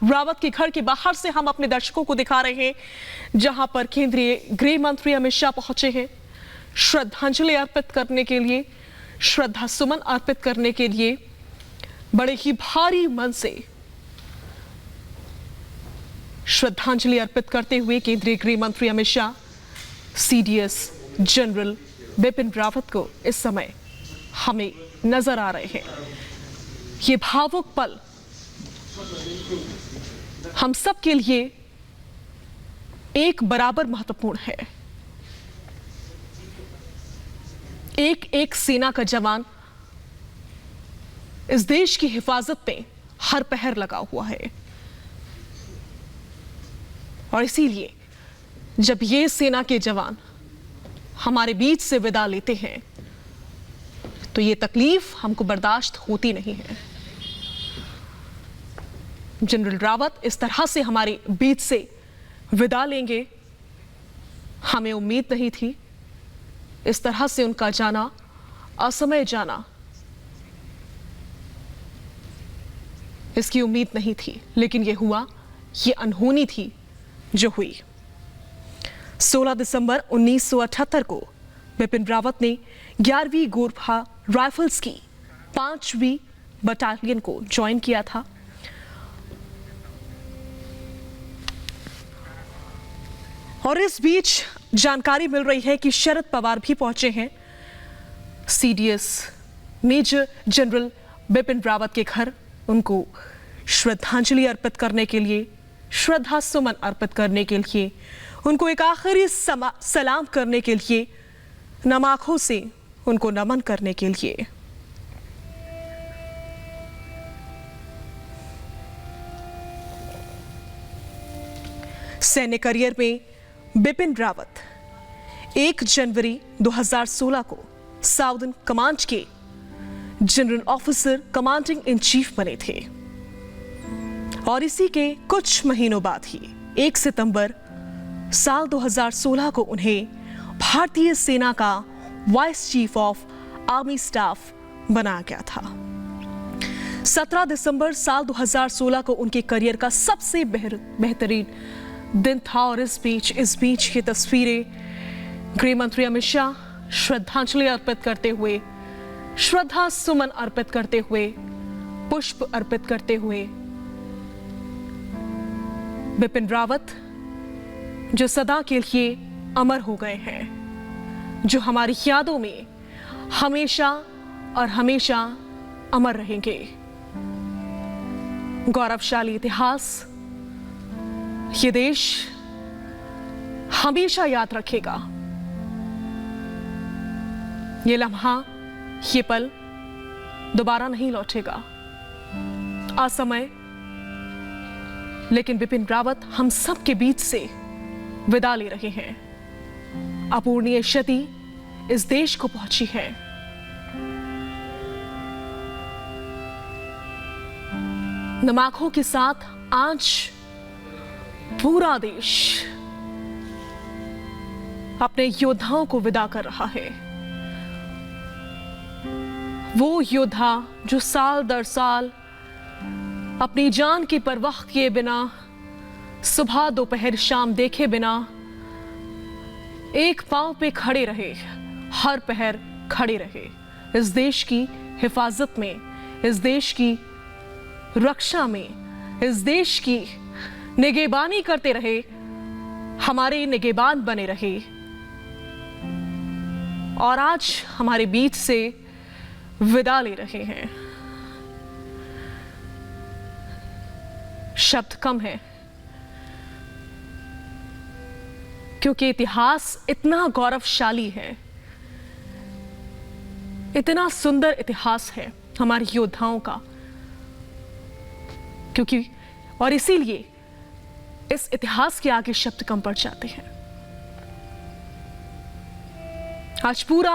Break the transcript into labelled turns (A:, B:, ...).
A: रावत के घर के बाहर से हम अपने दर्शकों को दिखा रहे हैं, जहां पर केंद्रीय गृह मंत्री अमित शाह पहुंचे हैं श्रद्धांजलि अर्पित करने के लिए, श्रद्धा सुमन अर्पित करने के लिए। बड़े ही भारी मन से श्रद्धांजलि अर्पित करते हुए केंद्रीय गृह मंत्री अमित शाह सीडीएस जनरल बिपिन रावत को इस समय हमें नजर आ रहे हैं। ये भावुक पल हम सब के लिए एक बराबर महत्वपूर्ण है। एक एक सेना का जवान इस देश की हिफाजत में हर पहर लगा हुआ है और इसीलिए जब ये सेना के जवान हमारे बीच से विदा लेते हैं तो ये तकलीफ हमको बर्दाश्त होती नहीं है। जनरल रावत इस तरह से हमारे बीच से विदा लेंगे, हमें उम्मीद नहीं थी। इस तरह से उनका जाना, असमय जाना, इसकी उम्मीद नहीं थी, लेकिन ये हुआ, ये अनहोनी थी जो हुई। 16 दिसंबर 1978 को बिपिन रावत ने 11वीं गोरखा राइफल्स की 5वीं बटालियन को ज्वाइन किया था। और इस बीच जानकारी मिल रही है कि शरद पवार भी पहुंचे हैं CDS major general Bipin Rawat के घर, उनको श्रद्धांजलि अर्पित करने के लिए, श्रद्धा सुमन अर्पित करने के लिए, उनको एक आखिरी सलाम करने के लिए, नम आंखों से उनको नमन करने के लिए। सैन्य करियर में बिपिन रावत 1 जनवरी 2016 को साउदर्न कमांड के general officer commanding in chief बने थे और इसी के कुछ महीनों बाद ही 1 सितंबर साल 2016 को उन्हें भारतीय सेना का vice chief of army staff बनाया गया था। 17 दिसंबर साल 2016 को उनके करियर का सबसे बेहतरीन दिन था और इस बीच ये तस्वीरें गृह मंत्री अमित शाह श्रद्धांजलि अर्पित करते हुए, श्रद्धा सुमन अर्पित करते हुए, पुष्प अर्पित करते हुए, बिपिन रावत जो सदा के लिए अमर हो गए हैं, जो हमारी यादों में हमेशा और हमेशा अमर रहेंगे। गौरवशाली इतिहास ये देश हमेशा याद रखेगा। ये लम्हा, ये पल दोबारा नहीं लौटेगा। असमय, लेकिन बिपिन रावत हम सब के बीच से विदा ले रहे हैं। अपूर्णीय क्षति इस देश को पहुंची है। नम आंखों के साथ आज पूरा देश अपने योद्धाओं को विदा कर रहा है। वो योद्धा जो साल दर साल अपनी जान की परवाह किए बिना, सुबह दोपहर शाम देखे बिना एक पांव पे खड़े रहे, हर पहर खड़े रहे, इस देश की हिफाजत में, इस देश की रक्षा में, इस देश की निगहबानी करते रहे, हमारे निगहबान बने रहे और आज हमारे बीच से विदा ले रहे हैं। शब्द कम है क्योंकि इतिहास इतना गौरवशाली है, इतना सुंदर इतिहास है हमारे योद्धाओं का, क्योंकि और इसीलिए इस इतिहास के आगे शब्द कम पड़ जाते हैं। आज पूरा